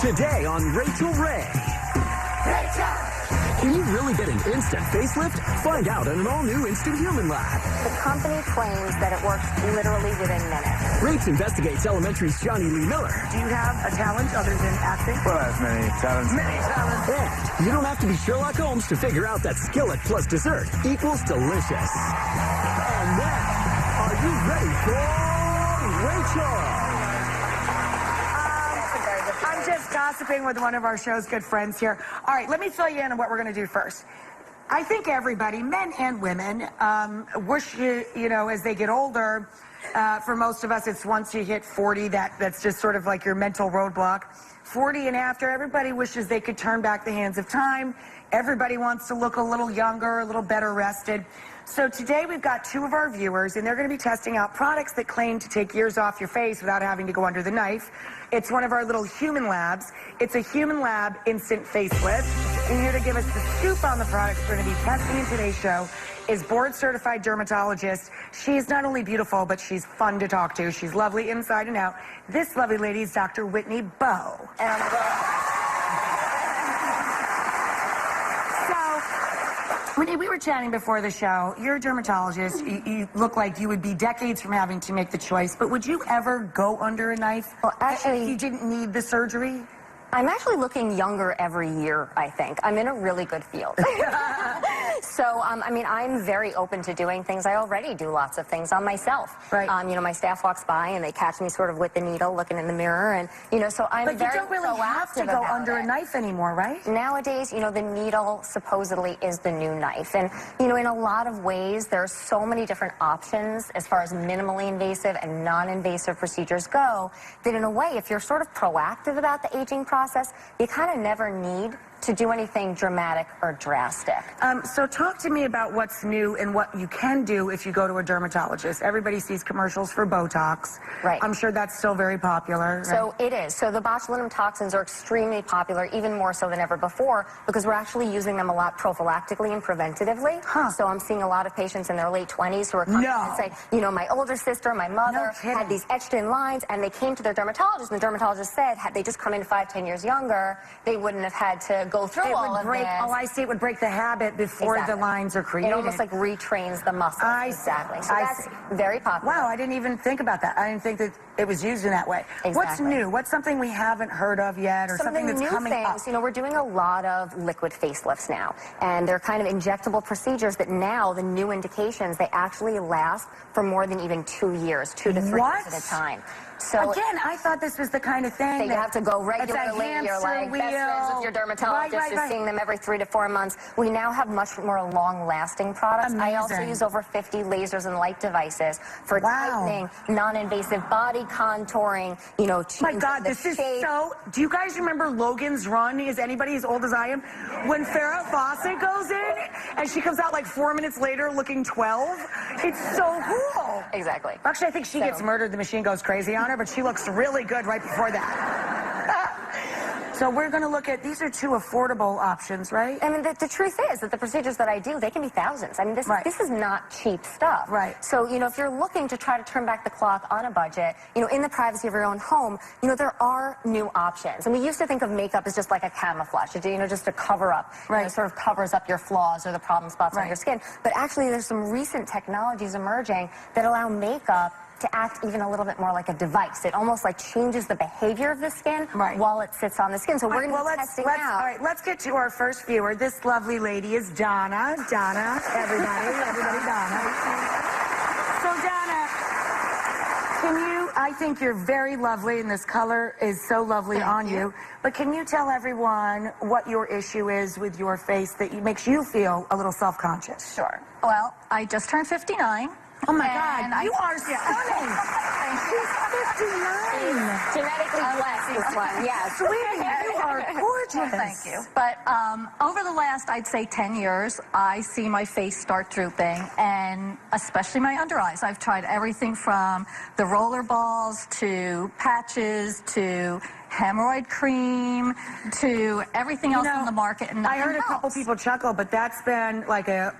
Today on RACHAEL Ray. Can you really get an instant facelift? Find out at an all-new Instant Human Lab. The company claims that it works literally within minutes. Rates investigates Elementary's Johnny Lee Miller. Do you have a talent other than acting? Well, I have many talents. Many talents. And you don't have to be Sherlock Holmes to figure out that skillet plus dessert equals delicious. And now, are you ready for RACHAEL? I'm just gossiping with one of our show's good friends here. All right, let me fill you in on what we're going to do first. I think everybody, men and women, wish, you know, as they get older, for most of us, it's once you hit 40, that's just sort of like your mental roadblock. 40 and after, everybody wishes they could turn back the hands of time. Everybody wants to look a little younger, a little better rested. So today we've got two of our viewers, and they're going to be testing out products that claim to take years off your face without having to go under the knife. It's one of our little human labs. It's a human lab instant facelift. And here to give us the scoop on the products we're going to be testing in today's show is board-certified dermatologist. She's not only beautiful, but she's fun to talk to. She's lovely inside and out. This lovely lady is Dr. Whitney Bowe. And Whitney, we were chatting before the show. You're a dermatologist. You look like you would be decades from having to make the choice, but would you ever go under a knife? Well, actually, if you didn't need the surgery? I'm actually looking younger every year, I think. I'm in a really good field. So, I mean, I'm very open to doing things. I already do lots of things on myself. Right. You know, my staff walks by and they catch me sort of with the needle looking in the mirror, and, you know, so I'm very But you don't really have to go under a knife anymore, right? Nowadays, you know, the needle supposedly is the new knife. And, you know, in a lot of ways, there are so many different options as far as minimally invasive and non-invasive procedures go, that in a way, if you're sort of proactive about the aging process, you kind of never need to do anything dramatic or drastic. So talk to me about what's new and what you can do if you go to a dermatologist. Everybody sees commercials for Botox. Right. I'm sure that's still very popular. Right? So it is. So the botulinum toxins are extremely popular, even more so than ever before, because we're actually using them a lot prophylactically and preventatively. Huh. So I'm seeing a lot of patients in their late 20s who are coming and say, you know, my older sister, my mother had these etched in lines, and they came to their dermatologist, and the dermatologist said, had they just come in 5-10 years younger, they wouldn't have had to go through all of this. Oh, I see. It would break the habit before the lines are created. It almost like retrains the muscle. Exactly. So that's very popular. Wow, I didn't even think about that. I didn't think that it was used in that way. Exactly. What's new? What's something we haven't heard of yet, or something that's coming up? You know, we're doing a lot of liquid facelifts now, and they're kind of injectable procedures that now, the new indications, they actually last for more than even 2 years, 2 to 3 years at a time. So again, I thought this was the kind of thing that you have to go regularly. You're like best friends with your dermatologist. You're seeing them every 3 to 4 months. We now have much more long-lasting products. Amazing. I also use over 50 lasers and light devices for tightening, non-invasive body contouring. You know, my God, this is so. Do you guys remember Logan's Run? Is anybody as old as I am? When Farrah Fawcett goes in and she comes out like 4 minutes later looking 12. It's so cool. Exactly. Actually, I think she gets murdered. The machine goes crazy on her, but she looks really good right before that. So we're going to look at, these are 2 affordable options, right? I mean, the truth is that the procedures that I do, they can be thousands. I mean, this is not cheap stuff. Right. So, you know, if you're looking to try to turn back the clock on a budget, you know, in the privacy of your own home, you know, there are new options. And we used to think of makeup as just like a camouflage, you know, just to cover up. Right. You know, sort of covers up your flaws or the problem spots on your skin. But actually, there's some recent technologies emerging that allow makeup to act even a little bit more like a device. It almost like changes the behavior of the skin while it sits on the skin. So we're going to be testing out. All right, let's get to our first viewer. This lovely lady is Donna. Donna, everybody, Donna. So Donna, can you, I think you're very lovely, and this color is so lovely on you. But can you tell everyone what your issue is with your face that makes you feel a little self-conscious? Sure. Well, I just turned 59. Oh my God, you are stunning. She's 59. Genetically blessed, this one. Yeah, sweetie, you are gorgeous. Well, thank you. But over the last, I'd say 10 years, I see my face start drooping, and especially my under eyes. I've tried everything from the roller balls to patches to hemorrhoid cream to everything else on the market. And I heard a couple people chuckle, but that's been like I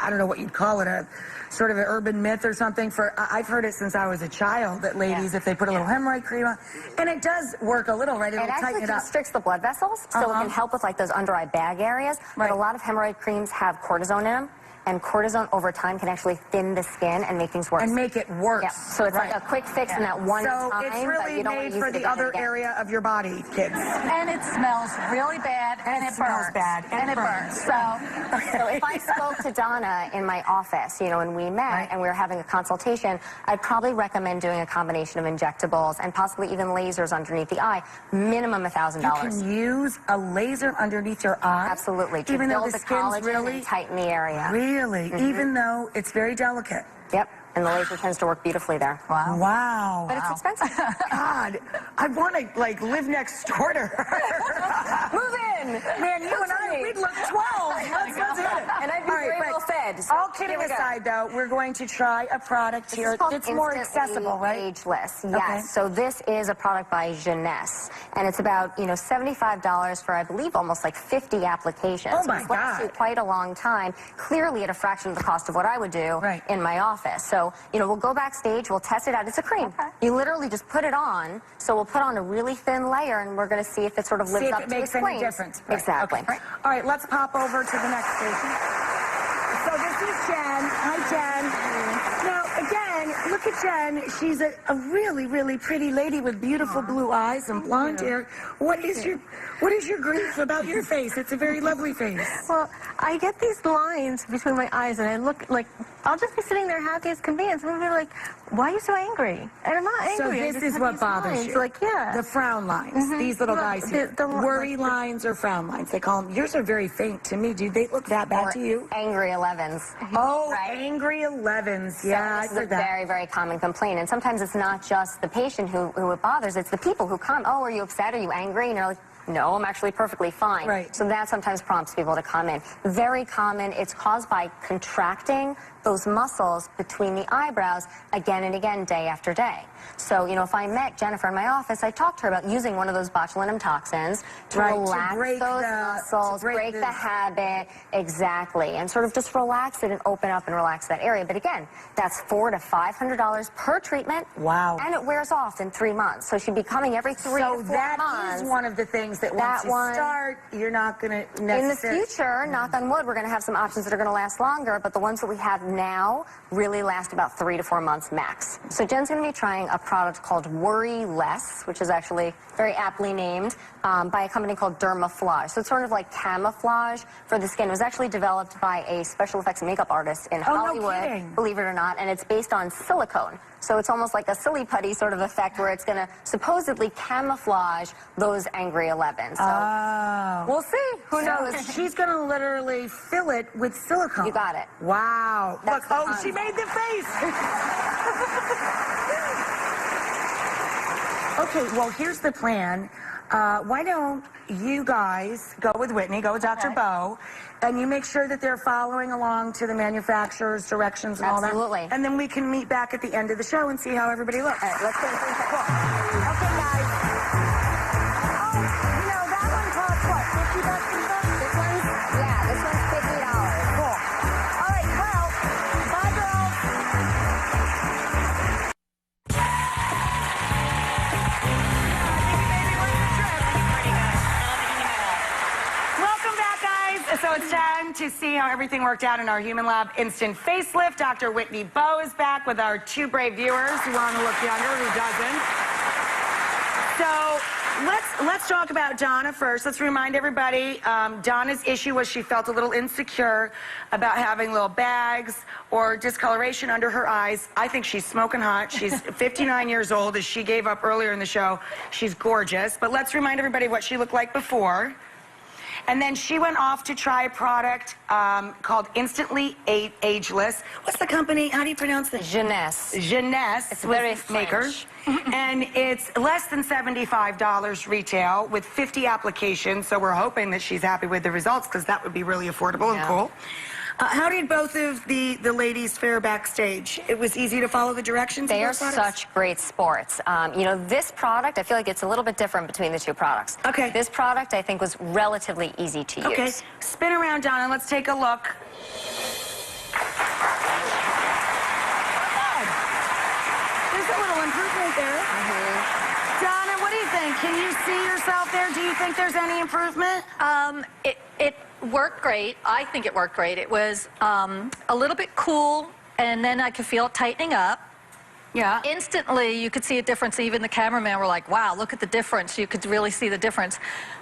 don't know what you'd call it, a sort of an urban myth or something. I've heard it since I was a child that ladies, if they put a little hemorrhoid cream on, and it does work a little, right? It'll tighten it up. It constricts the blood vessels, so it can help with like those under eye bag areas. Right. But a lot of hemorrhoid creams have cortisone in them. And cortisone over time can actually thin the skin and make things worse. And make it worse. Yep. So it's like a quick fix in that one time. So it's really but you don't made use for it the again other and again. area of your body, kids. And it smells really bad, and it smells burns. bad, and it burns. So if I spoke to Donna in my office, you know, and we met and we were having a consultation, I'd probably recommend doing a combination of injectables and possibly even lasers underneath the eye, minimum $1,000. You can use a laser underneath your eye? Absolutely. To even though build the the skin's collagen really and tighten the area. Really? Even though it's very delicate? Yep. And the laser tends to work beautifully there. Wow. Wow. But it's expensive. God, I want to, like, live next door to her. Move in! Man, you and I, we'd look 12. Let's hit it. And I'd be very well fed. So all kidding aside, though, we're going to try a product here that's more accessible, right? Ageless, yes. Okay. So this is a product by Jeunesse, and it's about, you know, $75 for, I believe, almost like 50 applications. Oh, my So it lasts you quite a long time, clearly at a fraction of the cost of what I would do in my office. So, you know, we'll go backstage, we'll test it out. It's a cream. Okay. You literally just put it on. So we'll put on a really thin layer, and we're going to see if it sort of lives up to its claims. See if it makes any difference. Right. Exactly. Okay. All right, let's pop over to the next station. So this is Jen. Hi, Jen. Now, again, look at Jen. She's a really, really pretty lady with beautiful blue eyes and blonde hair. What is your grief about your face? It's a very lovely face. Well, I get these lines between my eyes, and I look like I'll just be sitting there happy as can be, and someone will be like, "Why are you so angry?" And I'm not angry. So I this just is have what these bothers lines. you? Like, yeah. The frown lines. These little guys here. The worry lines or frown lines. They call them. Yours are very faint to me. Do they look that bad to you? Angry 11s. Oh, angry 11s. Yeah, So this is a very, very common complaint. And sometimes it's not just the patient who it bothers, it's the people who come, "Oh, are you upset? Are you angry?" And you're like, "No, I'm actually perfectly fine." Right. So that sometimes prompts people to come in. Very common. It's caused by contracting those muscles between the eyebrows again and again, day after day. So, you know, if I met Jennifer in my office, I'd talk to her about using one of those botulinum toxins to relax those muscles, break the habit, exactly, and sort of just relax it and open up and relax that area. But again, that's $400 to $500 per treatment. Wow. And it wears off in 3 months. So she'd be coming every 3 to 4 months. So that is one of the things that once you start, you're not going to necessarily... In the future, knock on wood, we're going to have some options that are going to last longer, but the ones that we have now really last about 3 to 4 months max. So Jen's going to be trying a product called Worry Less, which is actually very aptly named by a company called Dermaflage. So it's sort of like camouflage for the skin. It was actually developed by a special effects and makeup artist in Hollywood, believe it or not, and it's based on silicone. So it's almost like a silly putty sort of effect where it's going to supposedly camouflage those angry 11s. So we'll see. Who knows? She's going to literally fill it with silicone. You got it. Wow. Look, she made the face. Okay, well, here's the plan. Why don't you guys go with Whitney, go with Dr. Bowe, and you make sure that they're following along to the manufacturerer's directions and all that. Absolutely. And then we can meet back at the end of the show and see how everybody looks. All right, let's go. Cool. Okay, guys. Oh, you know, that one costs what, $50 or so? This one's $50. Cool. All right, well, bye, girls. Welcome back, guys. So it's time to see how everything worked out in our Human Lab Instant Facelift. Dr. Whitney Bowe is back with our 2 brave viewers who want to look younger, who doesn't. So let's talk about Donna first. Let's remind everybody, Donna's issue was she felt a little insecure about having little bags or discoloration under her eyes. I think she's smoking hot. She's 59 years old, as she gave up earlier in the show. She's gorgeous. But let's remind everybody what she looked like before. And then she went off to try a product called Instantly Ageless. What's the company? How do you pronounce this? Jeunesse. Jeunesse. It's very maker. French. And it's less than $75 retail with 50 applications. So we're hoping that she's happy with the results, because that would be really affordable and cool. How did both of the ladies fare backstage? It was easy to follow the directions? They are of those products? such great sports. You know, this product, I feel like it's a little bit different between the two products. Okay. This product, I think, was relatively easy to use. Okay, spin around, Donna. Let's take a look. There's a little improvement there. Donna, what do you think? Can you see yourself there? Do you think there's any improvement? It worked great. I think it worked great. It was a little bit cool, and then I could feel it tightening up. Yeah. Instantly, you could see a difference. Even the cameraman were like, wow, look at the difference. You could really see the difference.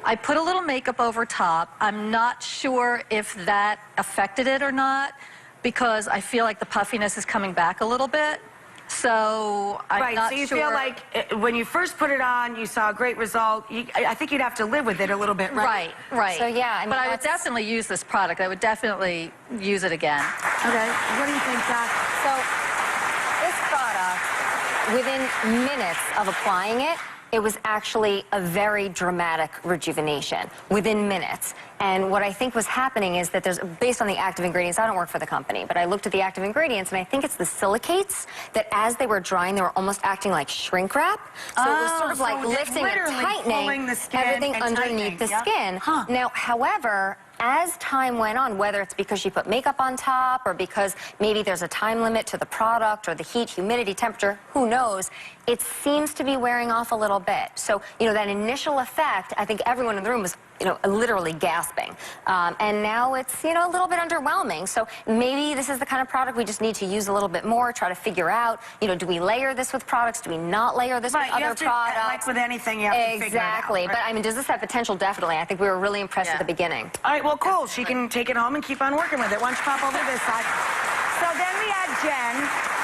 I put a little makeup over top. I'm not sure if that affected it or not, because I feel like the puffiness is coming back a little bit. So I'm not so you sure. feel like when you first put it on, you saw a great result. I think you'd have to live with it a little bit, right? Right. So, yeah, I mean, but I would definitely use this product. I would definitely use it again. Okay. What do you think, Doc? So this product, within minutes of applying it, it was actually a very dramatic rejuvenation within minutes. And what I think was happening is that there's, based on the active ingredients, I don't work for the company, but I looked at the active ingredients, and I think it's the silicates that as they were drying, they were almost acting like shrink wrap. So it was sort of like lifting and tightening everything underneath the skin. Now, however, as time went on, whether it's because she put makeup on top or because maybe there's a time limit to the product or the heat, humidity, temperature, who knows, it seems to be wearing off a little bit. So, you know, that initial effect, I think everyone in the room was, you know, literally gasping. And now it's, you know, a little bit underwhelming. So maybe this is the kind of product we just need to use a little bit more, try to figure out, you know, do we layer this with products? Do we not layer this with other products? Like with anything, you have to figure it out. Exactly. But I mean, does this have potential? Definitely. I think we were really impressed at the beginning. All right, well, cool. She can take it home and keep on working with it. Why don't you pop over to this side? So then we had Jen.